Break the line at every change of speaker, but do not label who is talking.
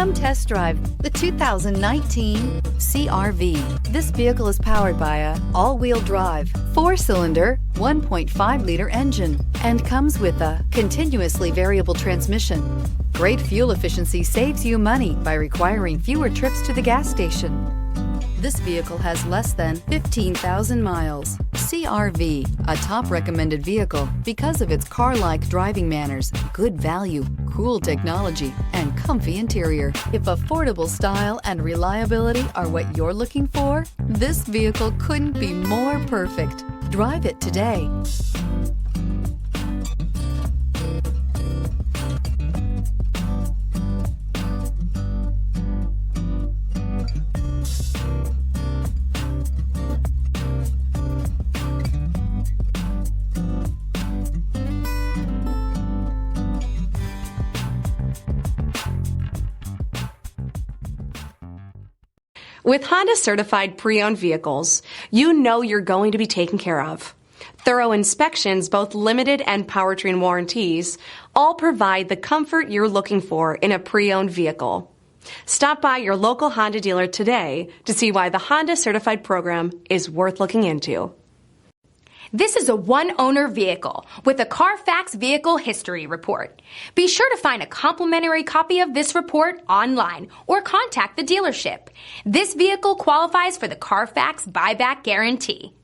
Come test drive the 2019 CR-V. This vehicle is powered by a all-wheel drive, 4-cylinder, 1.5-liter engine and comes with a continuously variable transmission. Great fuel efficiency saves you money by requiring fewer trips to the gas station. This vehicle has less than 15,000 miles. CR-V, a top recommended vehicle because of its car-like driving manners, good value, cool technology, and comfy interior. If affordable style and reliability are what you're looking for, this vehicle couldn't be more perfect. Drive it today.
With Honda certified pre-owned vehicles, you know you're going to be taken care of. Thorough inspections, both limited and powertrain warranties, all provide the comfort you're looking for in a pre-owned vehicle. Stop by your local Honda dealer today to see why the Honda certified program is worth looking into.
This is a one-owner vehicle with a CARFAX Vehicle History Report. Be sure to find a complimentary copy of this report online or contact the dealership. This vehicle qualifies for the CARFAX Buyback Guarantee.